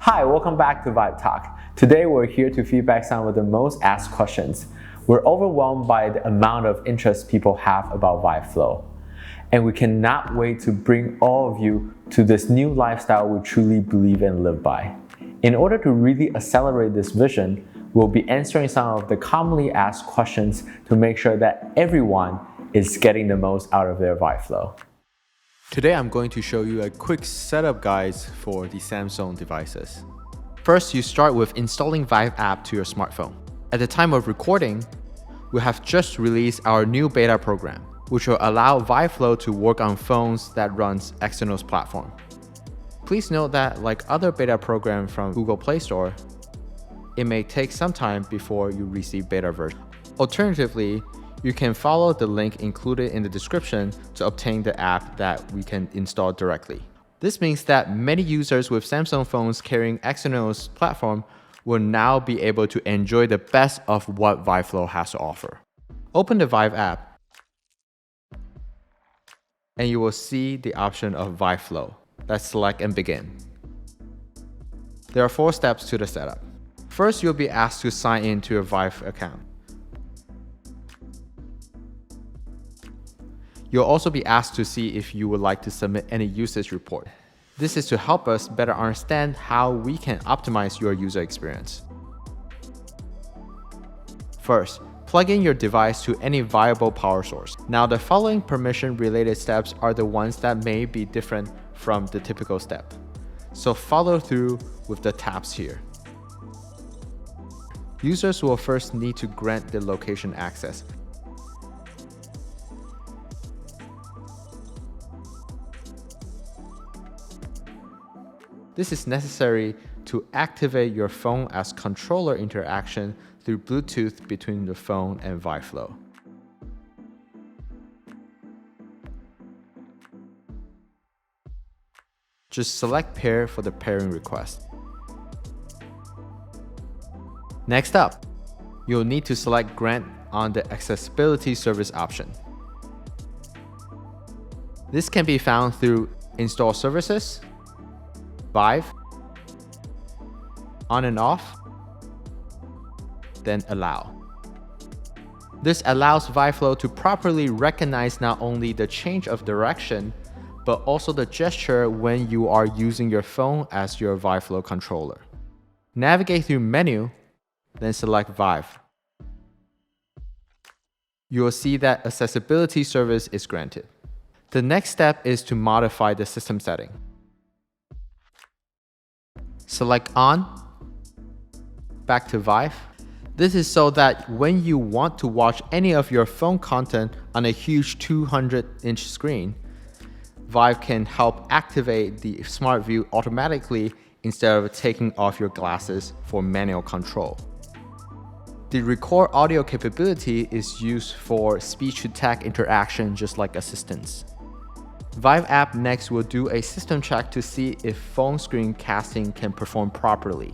Hi, welcome back to Vibe Talk. Today we're here to feedback some of the most asked questions. We're overwhelmed by the amount of interest people have about VIVE Flow. And we cannot wait to bring all of you to this new lifestyle we truly believe and live by. In order to really accelerate this vision, we'll be answering some of the commonly asked questions to make sure that everyone is getting the most out of their VIVE Flow. Today I'm going to show you a quick setup guide for the Samsung devices. First, you start with installing VIVE App to your smartphone. At the time of recording, we have just released our new beta program, which will allow VIVE Flow to work on phones that runs Exynos platform. Please note that like other beta programs from Google Play Store, it may take some time before you receive beta version. Alternatively, you can follow the link included in the description to obtain the app that we can install directly. This means that many users with Samsung phones carrying Exynos platform will now be able to enjoy the best of what VIVE Flow has to offer. Open the VIVE app, and you will see the option of VIVE Flow. Let's select and begin. There are 4 steps to the setup. First, you'll be asked to sign in to your VIVE account. You'll also be asked to see if you would like to submit any usage report. This is to help us better understand how we can optimize your user experience. First, plug in your device to any viable power source. Now, the following permission-related steps are the ones that may be different from the typical step. So follow through with the tabs here. Users will first need to grant the location access. This is necessary to activate your phone as controller interaction through Bluetooth between the phone and VIVE Flow. Just select pair for the pairing request. Next up, you'll need to select grant on the accessibility service option. This can be found through install services, VIVE, on and off, then allow. This allows VIVE Flow to properly recognize not only the change of direction, but also the gesture when you are using your phone as your VIVE Flow controller. Navigate through menu, then select VIVE. You will see that accessibility service is granted. The next step is to modify the system setting. Select on, back to VIVE. This is so that when you want to watch any of your phone content on a huge 200-inch screen, VIVE can help activate the Smart View automatically instead of taking off your glasses for manual control. The record audio capability is used for speech-to-text interaction just like assistants. VIVE app next will do a system check to see if phone screen casting can perform properly.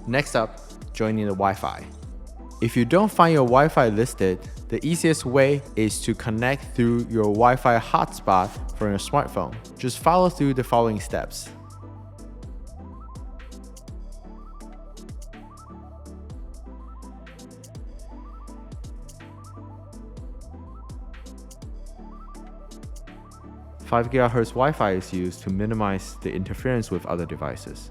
Next up, joining the Wi-Fi. If you don't find your Wi-Fi listed, the easiest way is to connect through your Wi-Fi hotspot from your smartphone. Just follow through the following steps. .5 GHz Wi-Fi is used to minimize the interference with other devices.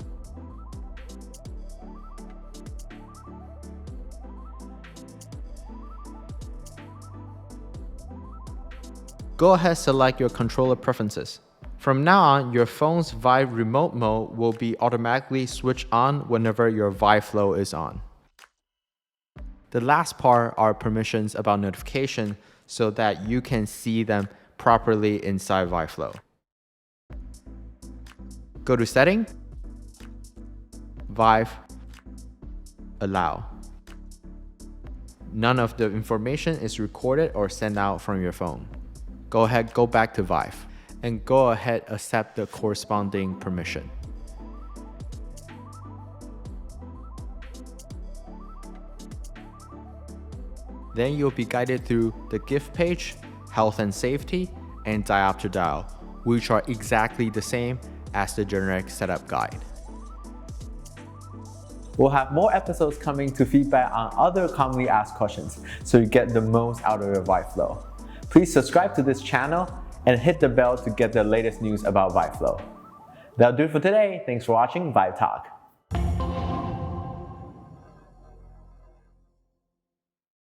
Go ahead and select your controller preferences. From now on, your phone's VIVE remote mode will be automatically switched on whenever your VIVE Flow is on. The last part are permissions about notification so that you can see them properly inside VIVE Flow. Go to Setting, VIVE, Allow. None of the information is recorded or sent out from your phone. Go ahead, go back to VIVE, and go ahead accept the corresponding permission. Then you'll be guided through the gift page, health and safety, and diopter dial, which are exactly the same as the generic setup guide. We'll have more episodes coming to feedback on other commonly asked questions so you get the most out of your VIVE Flow. Please subscribe to this channel and hit the bell to get the latest news about VIVE Flow. That'll do it for today. Thanks for watching VIVE Talk.